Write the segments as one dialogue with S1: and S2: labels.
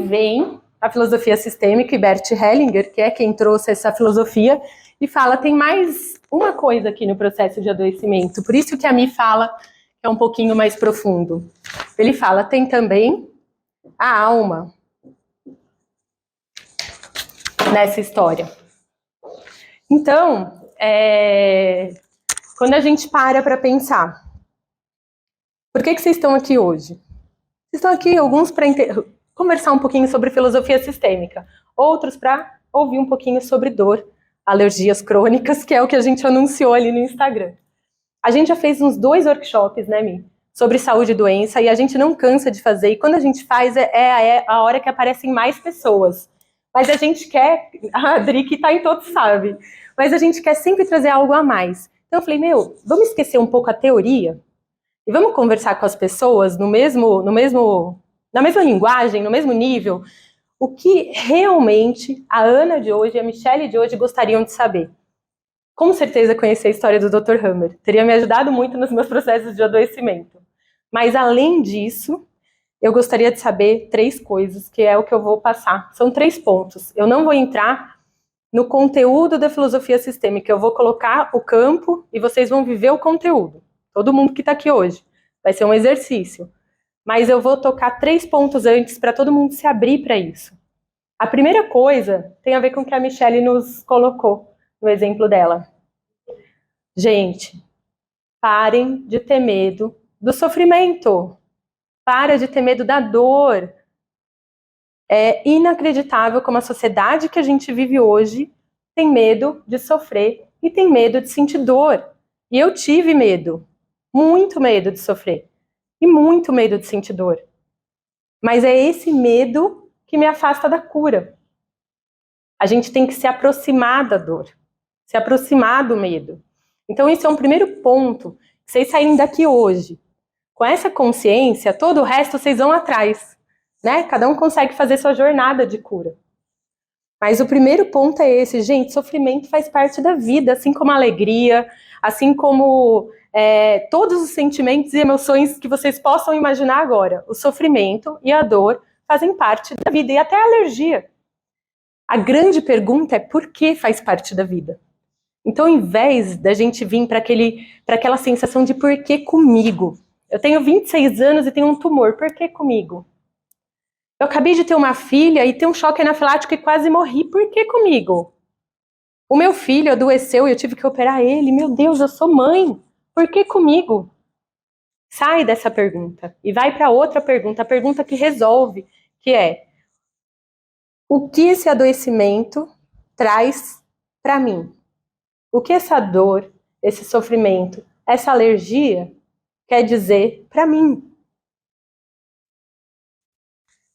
S1: vem a filosofia sistêmica e Bert Hellinger, que é quem trouxe essa filosofia, e fala, tem mais uma coisa aqui no processo de adoecimento, por isso que a Mi fala que é um pouquinho mais profundo. Ele fala, tem também a alma nessa história. Então, quando a gente para pensar, por que vocês estão aqui hoje? Vocês estão aqui, alguns para conversar um pouquinho sobre filosofia sistêmica, outros para ouvir um pouquinho sobre dor, alergias crônicas, que é o que a gente anunciou ali no Instagram. A gente já fez uns 2 workshops, né, Mi? Sobre saúde e doença, e a gente não cansa de fazer, e quando a gente faz, é a hora que aparecem mais pessoas. Mas a gente quer, a Adri que tá em todos sabe, mas a gente quer sempre trazer algo a mais. Então eu falei, vamos esquecer um pouco a teoria, e vamos conversar com as pessoas na mesma linguagem, no mesmo nível, o que realmente a Ana de hoje e a Michelle de hoje gostariam de saber. Com certeza conhecer a história do Dr. Hammer. Teria me ajudado muito nos meus processos de adoecimento. Mas, além disso, eu gostaria de saber 3 coisas, que é o que eu vou passar. São 3 pontos. Eu não vou entrar no conteúdo da filosofia sistêmica. Eu vou colocar o campo e vocês vão viver o conteúdo. Todo mundo que está aqui hoje. Vai ser um exercício. Mas eu vou tocar 3 pontos antes para todo mundo se abrir para isso. A primeira coisa tem a ver com o que a Michelle nos colocou no exemplo dela. Gente, parem de ter medo do sofrimento. Para de ter medo da dor. É inacreditável como a sociedade que a gente vive hoje tem medo de sofrer e tem medo de sentir dor. E eu tive medo, muito medo de sofrer e muito medo de sentir dor. Mas é esse medo que me afasta da cura. A gente tem que se aproximar da dor, se aproximar do medo. Então esse é um primeiro ponto. Vocês saírem daqui hoje com essa consciência, todo o resto vocês vão atrás, né? Cada um consegue fazer sua jornada de cura. Mas o primeiro ponto é esse, gente, sofrimento faz parte da vida, assim como a alegria, assim como todos os sentimentos e emoções que vocês possam imaginar agora. O sofrimento e a dor fazem parte da vida, e até a alergia. A grande pergunta é por que faz parte da vida? Então, ao invés da gente vir para aquela sensação de por que comigo? Eu tenho 26 anos e tenho um tumor, por que comigo? Eu acabei de ter uma filha e ter um choque anafilático e quase morri, por que comigo? O meu filho adoeceu e eu tive que operar ele, meu Deus, eu sou mãe, por que comigo? Sai dessa pergunta e vai para outra pergunta, a pergunta que resolve, que é: o que esse adoecimento traz para mim? O que essa dor, esse sofrimento, essa alergia quer dizer para mim?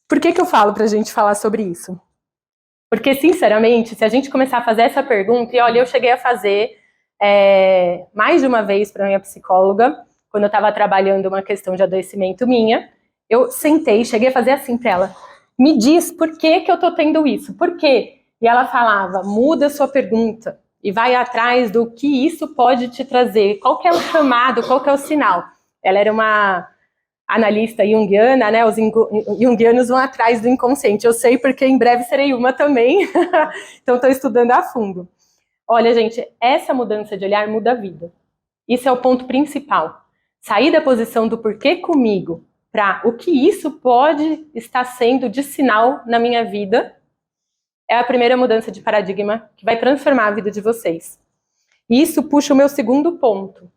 S1: Por que eu falo para a gente falar sobre isso? Porque, sinceramente, se a gente começar a fazer essa pergunta, e olha, eu cheguei a fazer mais de uma vez para minha psicóloga, quando eu estava trabalhando uma questão de adoecimento minha, eu sentei, cheguei a fazer assim para ela: me diz por que eu estou tendo isso, por quê? E ela falava: muda a sua pergunta e vai atrás do que isso pode te trazer, qual que é o chamado, qual que é o sinal. Ela era uma analista junguiana, né? Os junguianos vão atrás do inconsciente. Eu sei porque em breve serei uma também, então estou estudando a fundo. Olha, gente, essa mudança de olhar muda a vida. Isso é o ponto principal. Sair da posição do porquê comigo para o que isso pode estar sendo de sinal na minha vida é a primeira mudança de paradigma que vai transformar a vida de vocês. E isso puxa o meu segundo ponto.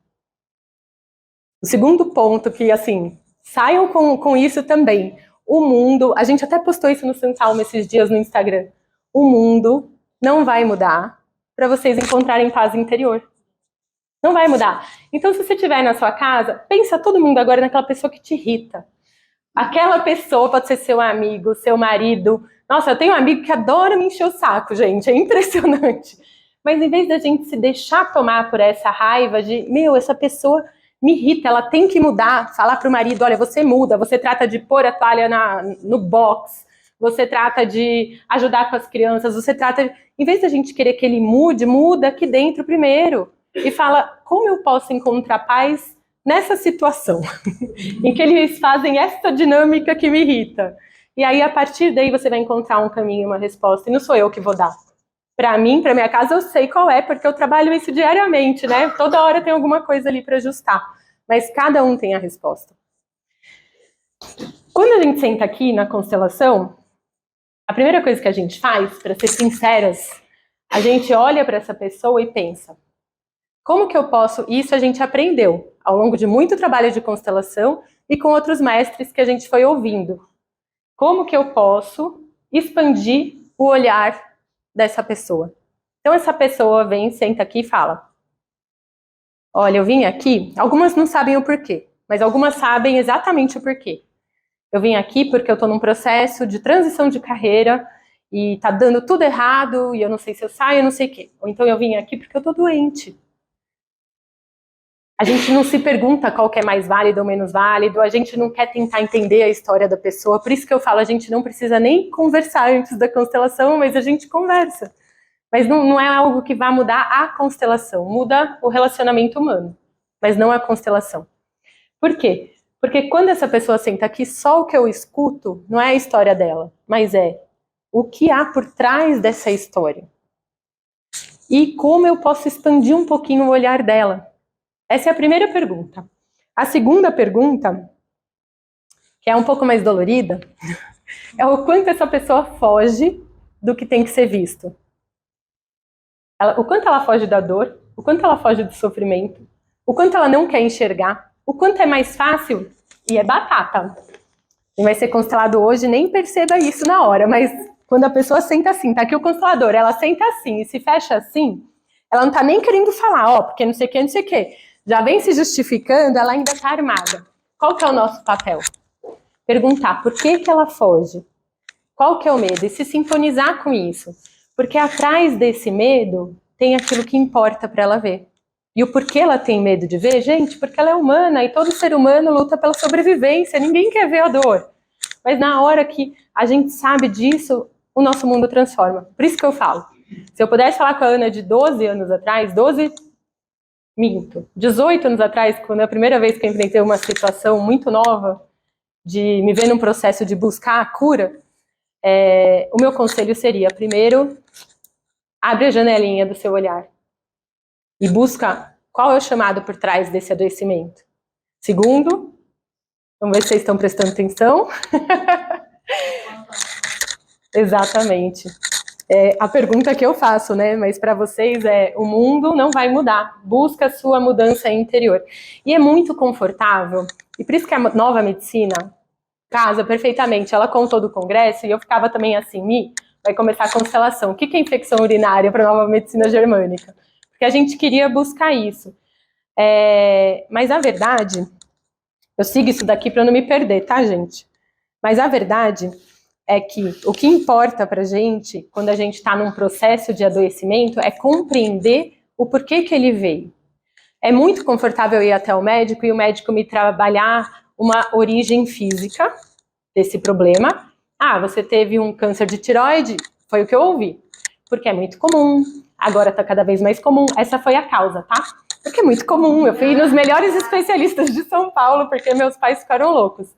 S1: O segundo ponto que, assim, saiam com isso também. O mundo, a gente até postou isso no Santalma esses dias no Instagram. O mundo não vai mudar para vocês encontrarem paz interior. Não vai mudar. Então, se você estiver na sua casa, pensa todo mundo agora naquela pessoa que te irrita. Aquela pessoa pode ser seu amigo, seu marido. Nossa, eu tenho um amigo que adora me encher o saco, gente. É impressionante. Mas em vez da gente se deixar tomar por essa raiva de, essa pessoa me irrita, ela tem que mudar, falar para o marido: olha, você muda, você trata de pôr a toalha no box, você trata de ajudar com as crianças, você trata... Em vez da gente querer que ele mude, muda aqui dentro primeiro. E fala: como eu posso encontrar paz nessa situação em que eles fazem essa dinâmica que me irrita? E aí, a partir daí, você vai encontrar um caminho, uma resposta. E não sou eu que vou dar. Para mim, para minha casa, eu sei qual é, porque eu trabalho isso diariamente, né? Toda hora tem alguma coisa ali para ajustar. Mas cada um tem a resposta. Quando a gente senta aqui na constelação, a primeira coisa que a gente faz, para ser sinceras, a gente olha para essa pessoa e pensa: como que eu posso... Isso a gente aprendeu ao longo de muito trabalho de constelação e com outros mestres que a gente foi ouvindo. Como que eu posso expandir o olhar dessa pessoa? Então essa pessoa vem, senta aqui e fala: olha, eu vim aqui, algumas não sabem o porquê, mas algumas sabem exatamente o porquê. Eu vim aqui porque eu estou num processo de transição de carreira e tá dando tudo errado e eu não sei se eu saio, eu não sei o quê. Ou então eu vim aqui porque eu estou doente. A gente não se pergunta qual que é mais válido ou menos válido, a gente não quer tentar entender a história da pessoa, por isso que eu falo, a gente não precisa nem conversar antes da constelação, mas a gente conversa. Mas não é algo que vai mudar a constelação, muda o relacionamento humano, mas não a constelação. Por quê? Porque quando essa pessoa senta aqui, só o que eu escuto não é a história dela, mas é o que há por trás dessa história. E como eu posso expandir um pouquinho o olhar dela. Essa é a primeira pergunta. A segunda pergunta, que é um pouco mais dolorida, é o quanto essa pessoa foge do que tem que ser visto. O quanto ela foge da dor, o quanto ela foge do sofrimento, o quanto ela não quer enxergar, o quanto é mais fácil, e é batata. E vai ser constelado hoje, nem perceba isso na hora, mas quando a pessoa senta assim, tá aqui o constelador, ela senta assim e se fecha assim, ela não tá nem querendo falar, ó, porque não sei o que, não sei o que. Já vem se justificando, ela ainda tá armada. Qual que é o nosso papel? Perguntar por que que ela foge. Qual que é o medo? E se sintonizar com isso. Porque atrás desse medo tem aquilo que importa para ela ver. E o porquê ela tem medo de ver? Gente, porque ela é humana e todo ser humano luta pela sobrevivência. Ninguém quer ver a dor. Mas na hora que a gente sabe disso, o nosso mundo transforma. Por isso que eu falo. Se eu pudesse falar com a Ana de 12 anos atrás, 18 anos atrás, quando é a primeira vez que eu enfrentei uma situação muito nova, de me ver num processo de buscar a cura, o meu conselho seria, primeiro, abre a janelinha do seu olhar e busca qual é o chamado por trás desse adoecimento. Segundo, vamos ver se vocês estão prestando atenção. Exatamente. A pergunta que eu faço, né? Mas para vocês o mundo não vai mudar. Busca a sua mudança interior. E é muito confortável, e por isso que a nova medicina casa perfeitamente. Ela contou do congresso e eu ficava também assim, vai começar a constelação. O que é infecção urinária para a nova medicina germânica? Porque a gente queria buscar isso. Mas a verdade, eu sigo isso daqui para não me perder, tá, gente? Mas a verdade é que o que importa pra gente, quando a gente está num processo de adoecimento, é compreender o porquê que ele veio. É muito confortável ir até o médico e o médico me trabalhar uma origem física desse problema. Ah, você teve um câncer de tireoide? Foi o que eu ouvi. Porque é muito comum, agora está cada vez mais comum. Essa foi a causa, tá? Porque é muito comum. Eu fui nos melhores especialistas de São Paulo, porque meus pais ficaram loucos.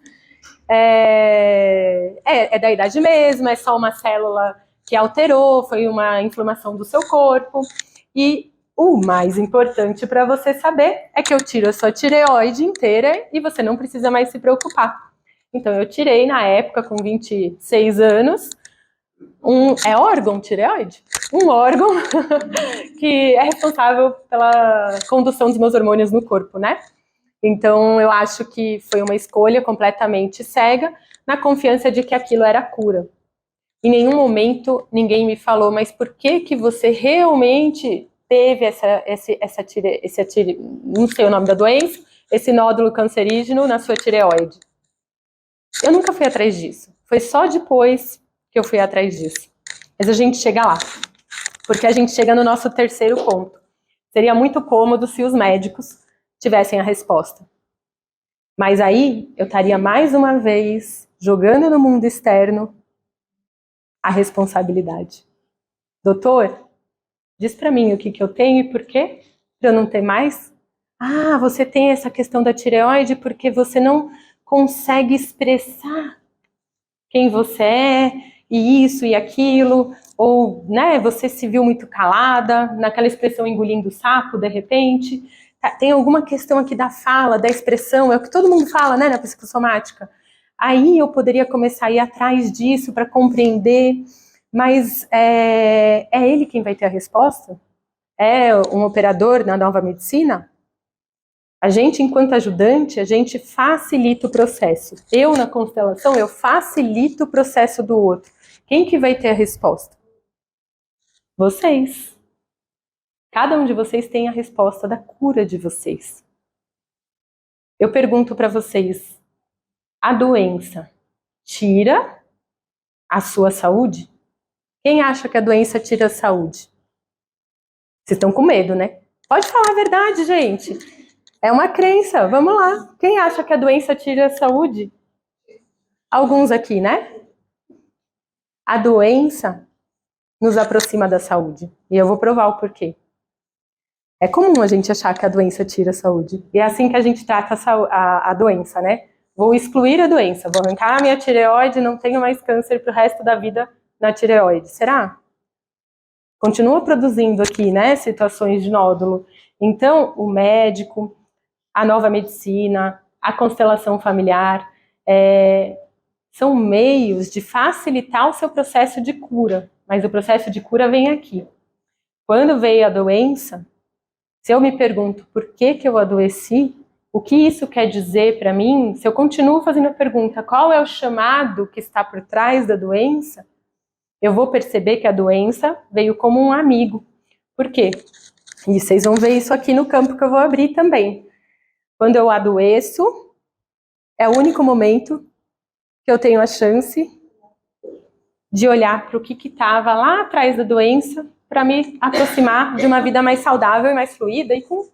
S1: É da idade mesmo, é só uma célula que alterou, foi uma inflamação do seu corpo. E o mais importante para você saber é que eu tiro a sua tireoide inteira e você não precisa mais se preocupar. Então eu tirei na época, com 26 anos, órgão tireoide? Um órgão que é responsável pela condução dos meus hormônios no corpo, né? Então, eu acho que foi uma escolha completamente cega, na confiança de que aquilo era cura. Em nenhum momento ninguém me falou, mas por que que você realmente teve não sei o nome da doença, esse nódulo cancerígeno na sua tireoide? Eu nunca fui atrás disso. Foi só depois que eu fui atrás disso. Mas a gente chega lá, porque a gente chega no nosso terceiro ponto. Seria muito cômodo se os médicos tivessem a resposta. Mas aí eu estaria mais uma vez jogando no mundo externo a responsabilidade. Doutor, diz para mim o que eu tenho e por quê? Para eu não ter mais? Ah, você tem essa questão da tireoide porque você não consegue expressar quem você é, e isso e aquilo, ou, né, você se viu muito calada, naquela expressão engolindo o sapo, de repente. Tem alguma questão aqui da fala, da expressão, é o que todo mundo fala, né, na psicossomática. Aí eu poderia começar a ir atrás disso para compreender, mas é ele quem vai ter a resposta? É um operador na nova medicina? A gente, enquanto ajudante, a gente facilita o processo. Eu, na constelação, eu facilito o processo do outro. Quem que vai ter a resposta? Vocês. Cada um de vocês tem a resposta da cura de vocês. Eu pergunto para vocês, a doença tira a sua saúde? Quem acha que a doença tira a saúde? Vocês estão com medo, né? Pode falar a verdade, gente. É uma crença, vamos lá. Quem acha que a doença tira a saúde? Alguns aqui, né? A doença nos aproxima da saúde. E eu vou provar o porquê. É comum a gente achar que a doença tira a saúde. E é assim que a gente trata a doença, né? Vou excluir a doença, vou arrancar a minha tireoide, não tenho mais câncer pro resto da vida na tireoide. Será? Continua produzindo aqui, né, situações de nódulo. Então, o médico, a nova medicina, a constelação familiar, são meios de facilitar o seu processo de cura. Mas o processo de cura vem aqui. Quando veio a doença, se eu me pergunto por que eu adoeci, o que isso quer dizer para mim, se eu continuo fazendo a pergunta qual é o chamado que está por trás da doença, eu vou perceber que a doença veio como um amigo. Por quê? E vocês vão ver isso aqui no campo que eu vou abrir também. Quando eu adoeço, é o único momento que eu tenho a chance de olhar para o que estava lá atrás da doença para me aproximar de uma vida mais saudável e mais fluida e com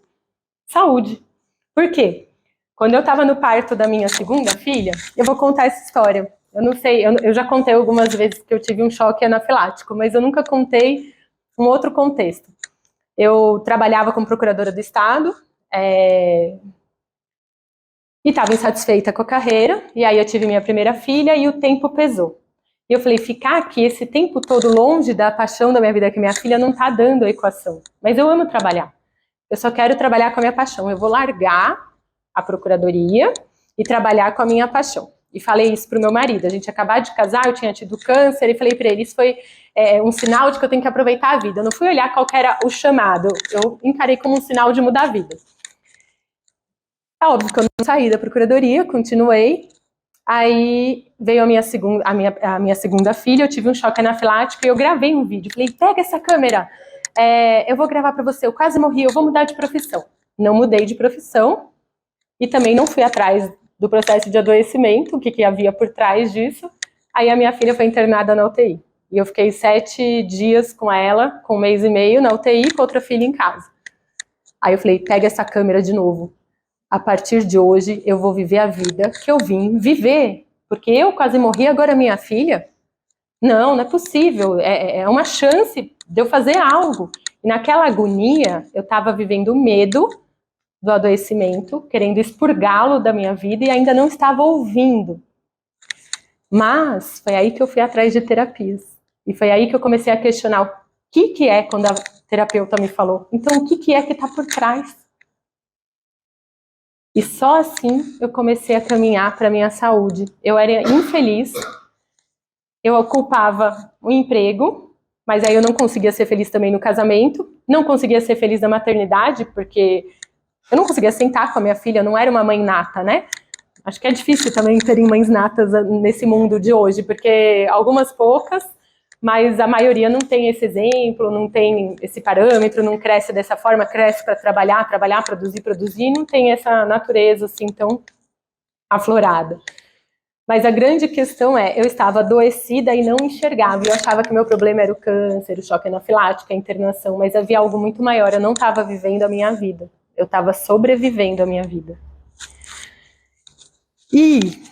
S1: saúde. Por quê? Quando eu estava no parto da minha segunda filha, eu vou contar essa história. Eu não sei, eu já contei algumas vezes que eu tive um choque anafilático, mas eu nunca contei um outro contexto. Eu trabalhava como procuradora do Estado e estava insatisfeita com a carreira, e aí eu tive minha primeira filha e o tempo pesou. E eu falei, ficar aqui esse tempo todo longe da paixão da minha vida, que minha filha não está dando a equação. Mas eu amo trabalhar. Eu só quero trabalhar com a minha paixão. Eu vou largar a procuradoria e trabalhar com a minha paixão. E falei isso para o meu marido. A gente acabou de casar, eu tinha tido câncer, e falei para ele, isso foi um sinal de que eu tenho que aproveitar a vida. Eu não fui olhar qual que era o chamado, eu encarei como um sinal de mudar a vida. É óbvio que eu não saí da procuradoria, continuei. Aí veio a minha segunda filha, eu tive um choque anafilático e eu gravei um vídeo. Falei, pega essa câmera, eu vou gravar para você, eu quase morri, eu vou mudar de profissão. Não mudei de profissão e também não fui atrás do processo de adoecimento, o que havia por trás disso. Aí a minha filha foi internada na UTI. E eu fiquei 7 dias com ela, com 1 mês e meio na UTI, com outra filha em casa. Aí eu falei, pega essa câmera de novo. A partir de hoje, eu vou viver a vida que eu vim viver. Porque eu quase morri, agora minha filha? Não, não é possível. É uma chance de eu fazer algo. E naquela agonia, eu estava vivendo medo do adoecimento, querendo expurgá-lo da minha vida e ainda não estava ouvindo. Mas foi aí que eu fui atrás de terapias. E foi aí que eu comecei a questionar o que é quando a terapeuta me falou. Então, o que é que está por trás? E só assim eu comecei a caminhar para a minha saúde. Eu era infeliz, eu ocupava um emprego, mas aí eu não conseguia ser feliz também no casamento, não conseguia ser feliz na maternidade, porque eu não conseguia sentar com a minha filha, eu não era uma mãe nata, né? Acho que é difícil também terem mães natas nesse mundo de hoje, porque algumas poucas, mas a maioria não tem esse exemplo, não tem esse parâmetro, não cresce dessa forma, cresce para trabalhar, produzir, não tem essa natureza assim tão aflorada. Mas a grande questão eu estava adoecida e não enxergava, eu achava que o meu problema era o câncer, o choque anafilático, a internação, mas havia algo muito maior, eu não estava vivendo a minha vida, eu estava sobrevivendo a minha vida. E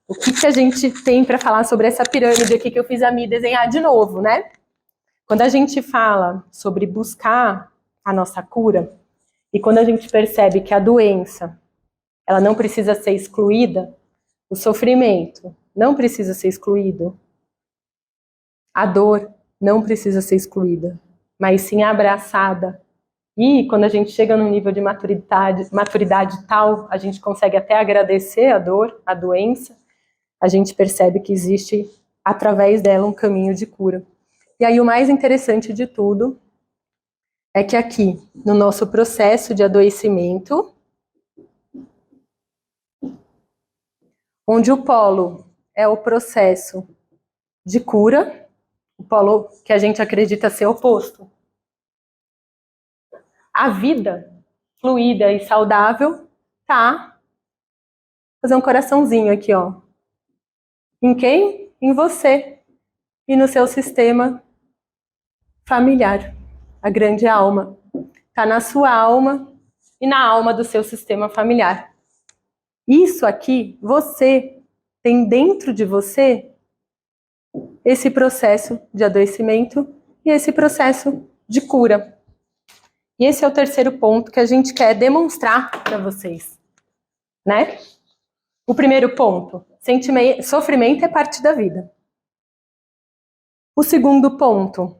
S1: o que a gente tem para falar sobre essa pirâmide aqui que eu fiz a me desenhar de novo, né? Quando a gente fala sobre buscar a nossa cura, e quando a gente percebe que a doença, ela não precisa ser excluída, o sofrimento, não precisa ser excluído. A dor não precisa ser excluída, mas sim abraçada. E quando a gente chega num nível de maturidade tal, a gente consegue até agradecer a dor, a doença, a gente percebe que existe, através dela, um caminho de cura. E aí o mais interessante de tudo é que aqui, no nosso processo de adoecimento, onde o polo é o processo de cura, o polo que a gente acredita ser oposto, a vida fluida e saudável tá. Vou fazer um coraçãozinho aqui, ó. Em quem? Em você e no seu sistema familiar. A grande alma tá na sua alma e na alma do seu sistema familiar. Isso aqui, você tem dentro de você esse processo de adoecimento e esse processo de cura. E esse é o terceiro ponto que a gente quer demonstrar para vocês, né? O primeiro ponto, sofrimento é parte da vida. O segundo ponto,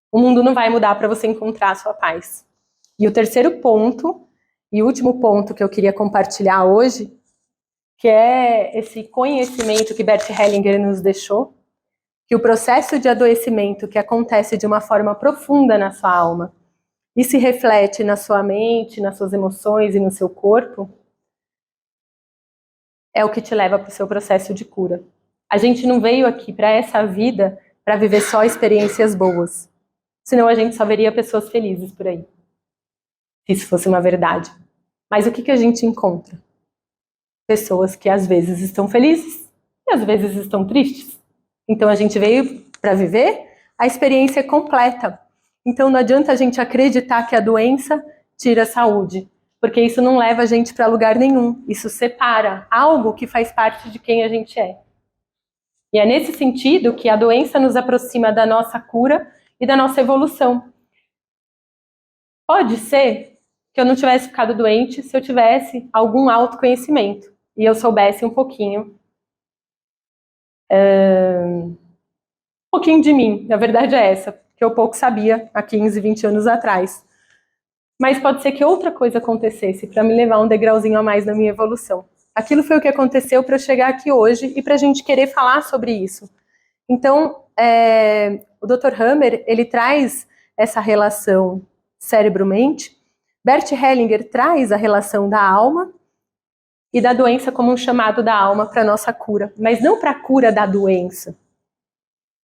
S1: o mundo não vai mudar para você encontrar a sua paz. E o terceiro ponto, e último ponto que eu queria compartilhar hoje, que é esse conhecimento que Bert Hellinger nos deixou, que o processo de adoecimento que acontece de uma forma profunda na sua alma e se reflete na sua mente, nas suas emoções e no seu corpo, é o que te leva para o seu processo de cura. A gente não veio aqui para essa vida para viver só experiências boas. Senão a gente só veria pessoas felizes por aí. Se isso fosse uma verdade. Mas o que a gente encontra? Pessoas que às vezes estão felizes e às vezes estão tristes. Então a gente veio para viver a experiência completa. Então não adianta a gente acreditar que a doença tira a saúde, porque isso não leva a gente para lugar nenhum. Isso separa algo que faz parte de quem a gente é. E é nesse sentido que a doença nos aproxima da nossa cura e da nossa evolução. Pode ser que eu não tivesse ficado doente se eu tivesse algum autoconhecimento e eu soubesse um pouquinho de mim. A verdade é essa, que eu pouco sabia há 15, 20 anos atrás. Mas pode ser que outra coisa acontecesse para me levar um degrauzinho a mais na minha evolução. Aquilo foi o que aconteceu para eu chegar aqui hoje e para a gente querer falar sobre isso. Então, o Dr. Hammer, ele traz essa relação cérebro-mente. Bert Hellinger traz a relação da alma e da doença como um chamado da alma para a nossa cura. Mas não para a cura da doença,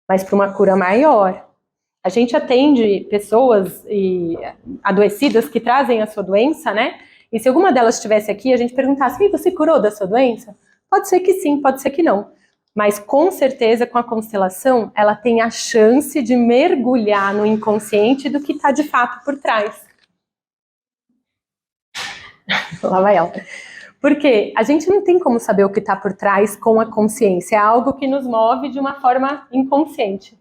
S1: mas para uma cura maior. A gente atende pessoas adoecidas que trazem a sua doença, né? E se alguma delas estivesse aqui, a gente perguntasse, você curou da sua doença? Pode ser que sim, pode ser que não. Mas com certeza, com a constelação, ela tem a chance de mergulhar no inconsciente do que está de fato por trás. Lá vai ela. Porque a gente não tem como saber o que está por trás com a consciência. É algo que nos move de uma forma inconsciente.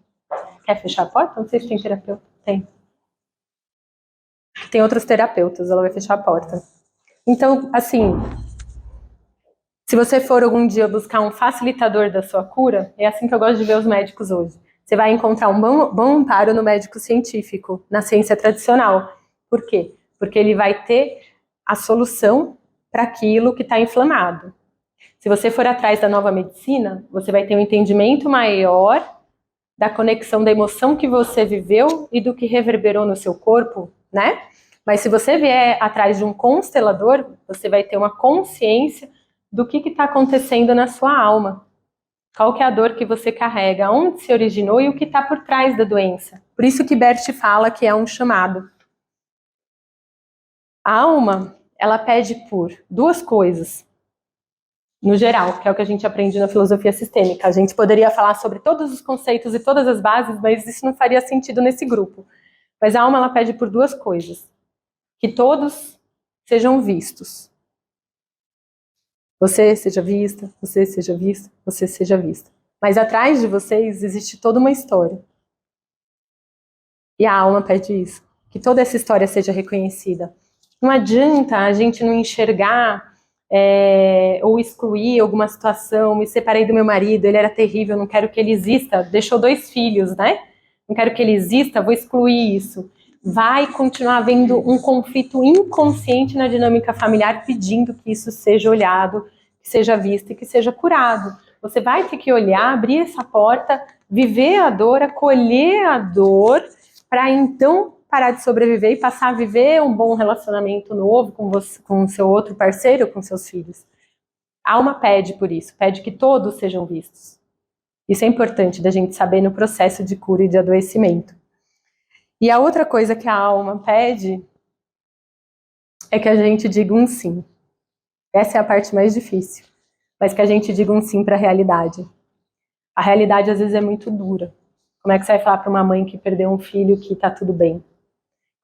S1: Quer fechar a porta? Não sei se tem terapeuta. Tem. Tem outros terapeutas, ela vai fechar a porta. Então, assim, se você for algum dia buscar um facilitador da sua cura, é assim que eu gosto de ver os médicos hoje. Você vai encontrar um bom amparo no médico científico, na ciência tradicional. Por quê? Porque ele vai ter a solução para aquilo que está inflamado. Se você for atrás da nova medicina, você vai ter um entendimento maior da conexão da emoção que você viveu e do que reverberou no seu corpo, né? Mas se você vier atrás de um constelador, você vai ter uma consciência do que está acontecendo na sua alma. Qual que é a dor que você carrega, onde se originou e o que está por trás da doença. Por isso que Bert fala que é um chamado. A alma, ela pede por duas coisas, no geral, que é o que a gente aprende na filosofia sistêmica. A gente poderia falar sobre todos os conceitos e todas as bases, mas isso não faria sentido nesse grupo. Mas a alma, ela pede por duas coisas. Que todos sejam vistos. Você seja vista, você seja vista, você seja vista. Mas atrás de vocês existe toda uma história. E a alma pede isso. Que toda essa história seja reconhecida. Não adianta a gente não enxergar ou excluir alguma situação, me separei do meu marido, ele era terrível, não quero que ele exista, deixou 2 filhos, né? Não quero que ele exista, vou excluir isso. Vai continuar havendo um conflito inconsciente na dinâmica familiar pedindo que isso seja olhado, que seja visto e que seja curado. Você vai ter que olhar, abrir essa porta, viver a dor, acolher a dor, para então parar de sobreviver e passar a viver um bom relacionamento novo com você, com o seu outro parceiro, com seus filhos. A alma pede por isso, pede que todos sejam vistos. Isso é importante da gente saber no processo de cura e de adoecimento. E a outra coisa que a alma pede é que a gente diga um sim. Essa é a parte mais difícil, mas que a gente diga um sim para a realidade. A realidade às vezes é muito dura. Como é que você vai falar para uma mãe que perdeu um filho que está tudo bem?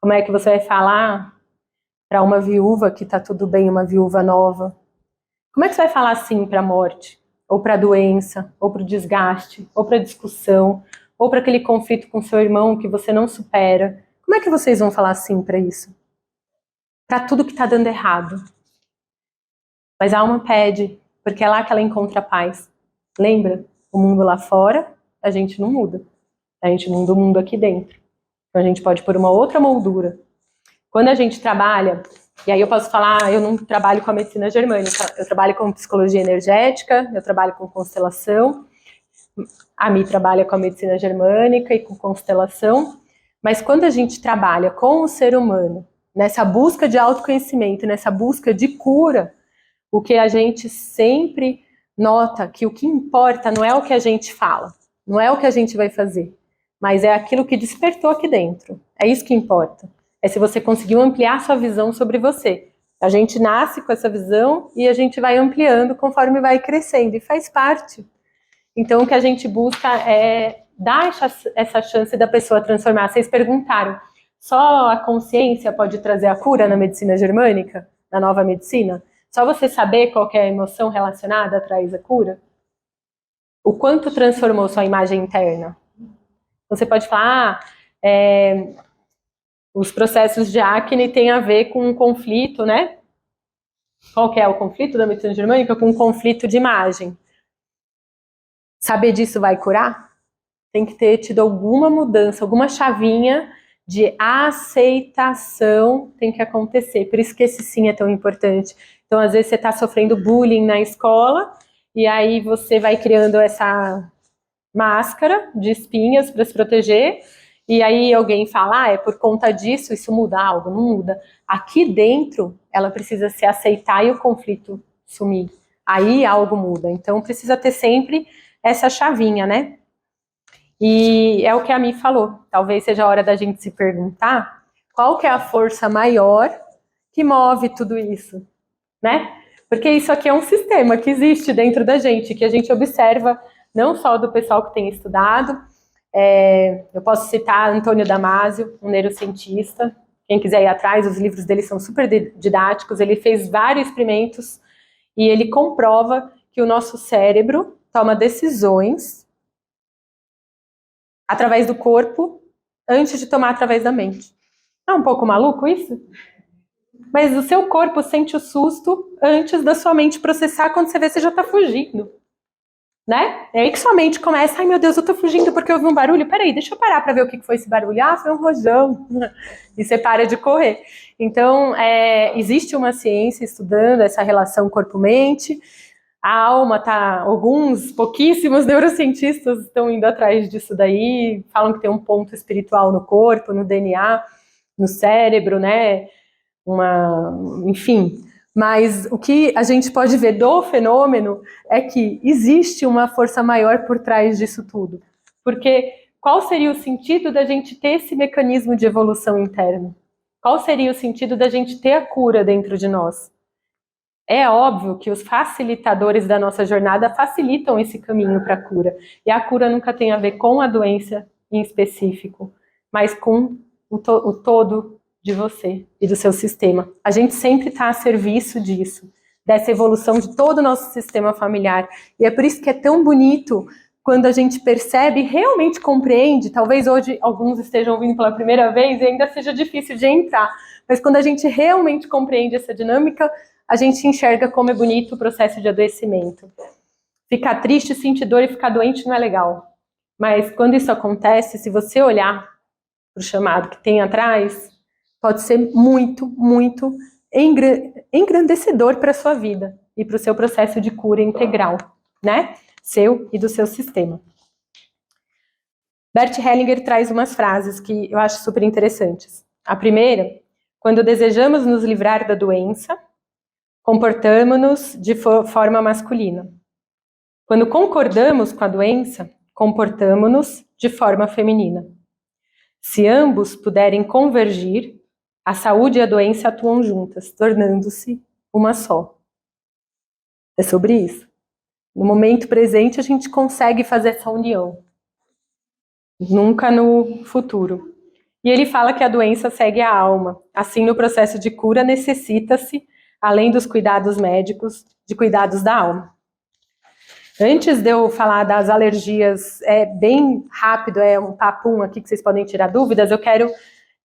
S1: Como é que você vai falar para uma viúva que está tudo bem, uma viúva nova? Como é que você vai falar sim para a morte? Ou para a doença? Ou para o desgaste? Ou para a discussão? Ou para aquele conflito com seu irmão que você não supera? Como é que vocês vão falar sim para isso? Para tudo que está dando errado. Mas a alma pede, porque é lá que ela encontra paz. Lembra? O mundo lá fora, a gente não muda. A gente muda o mundo aqui dentro. Então a gente pode pôr uma outra moldura. Quando a gente trabalha, e aí eu posso falar, eu não trabalho com a medicina germânica, eu trabalho com psicologia energética, eu trabalho com constelação, a Mi trabalha com a medicina germânica e com constelação, mas quando a gente trabalha com o ser humano, nessa busca de autoconhecimento, nessa busca de cura, o que a gente sempre nota que o que importa não é o que a gente fala, não é o que a gente vai fazer, mas é aquilo que despertou aqui dentro. É isso que importa. É se você conseguiu ampliar sua visão sobre você. A gente nasce com essa visão e a gente vai ampliando conforme vai crescendo, e faz parte. Então, o que a gente busca é dar essa chance da pessoa transformar. Vocês perguntaram, só a consciência pode trazer a cura na medicina germânica, na nova medicina? Só você saber qual que é a emoção relacionada traz a cura? O quanto transformou sua imagem interna? Você pode falar, os processos de acne têm a ver com um conflito, né? Qual que é o conflito da medicina germânica? Com um conflito de imagem. Saber disso vai curar? Tem que ter tido alguma mudança, alguma chavinha de aceitação tem que acontecer. Por isso que esse sim é tão importante. Então, às vezes, você está sofrendo bullying na escola e aí você vai criando essa máscara de espinhas para se proteger e aí alguém fala, é por conta disso, isso muda algo? Não muda. Aqui dentro, ela precisa se aceitar e o conflito sumir. Aí algo muda. Então, precisa ter sempre essa chavinha, né? E é o que a Mi falou. Talvez seja a hora da gente se perguntar qual que é a força maior que move tudo isso, né? Porque isso aqui é um sistema que existe dentro da gente, que a gente observa não só do pessoal que tem estudado. Eu posso citar Antônio Damasio, um neurocientista. Quem quiser ir atrás, os livros dele são super didáticos. Ele fez vários experimentos e ele comprova que o nosso cérebro toma decisões através do corpo antes de tomar através da mente. É um pouco maluco isso? Mas o seu corpo sente o susto antes da sua mente processar, quando você vê, você já tá fugindo. Né? É aí que sua mente começa, ai meu Deus, eu tô fugindo porque eu ouvi um barulho, peraí, deixa eu parar pra ver o que foi esse barulho. Ah, foi um rojão. E você para de correr. Então, existe uma ciência estudando essa relação corpo-mente. A alma tá, pouquíssimos neurocientistas estão indo atrás disso daí, falam que tem um ponto espiritual no corpo, no DNA, no cérebro, né? Enfim. Mas o que a gente pode ver do fenômeno é que existe uma força maior por trás disso tudo. Porque qual seria o sentido da gente ter esse mecanismo de evolução interno? Qual seria o sentido da gente ter a cura dentro de nós? É óbvio que os facilitadores da nossa jornada facilitam esse caminho para a cura. E a cura nunca tem a ver com a doença em específico, mas com o todo de você e do seu sistema. A gente sempre está a serviço disso, dessa evolução de todo o nosso sistema familiar. E é por isso que é tão bonito quando a gente percebe e realmente compreende. Talvez hoje alguns estejam ouvindo pela primeira vez e ainda seja difícil de entrar, mas quando a gente realmente compreende essa dinâmica, a gente enxerga como é bonito o processo de adoecimento. Ficar triste, sentir dor e ficar doente não é legal. Mas quando isso acontece, se você olhar para o chamado que tem atrás, pode ser muito, muito engrandecedor para a sua vida e para o seu processo de cura integral, né? Seu e do seu sistema. Bert Hellinger traz umas frases que eu acho super interessantes. A primeira, quando desejamos nos livrar da doença, comportamos-nos de forma masculina. Quando concordamos com a doença, comportamos-nos de forma feminina. Se ambos puderem convergir, a saúde e a doença atuam juntas, tornando-se uma só. É sobre isso. No momento presente, a gente consegue fazer essa união. Nunca no futuro. E ele fala que a doença segue a alma. Assim, no processo de cura, necessita-se, além dos cuidados médicos, de cuidados da alma. Antes de eu falar das alergias, bem rápido, um papum aqui que vocês podem tirar dúvidas, eu quero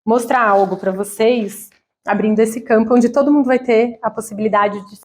S1: mostrar algo para vocês, abrindo esse campo onde todo mundo vai ter a possibilidade de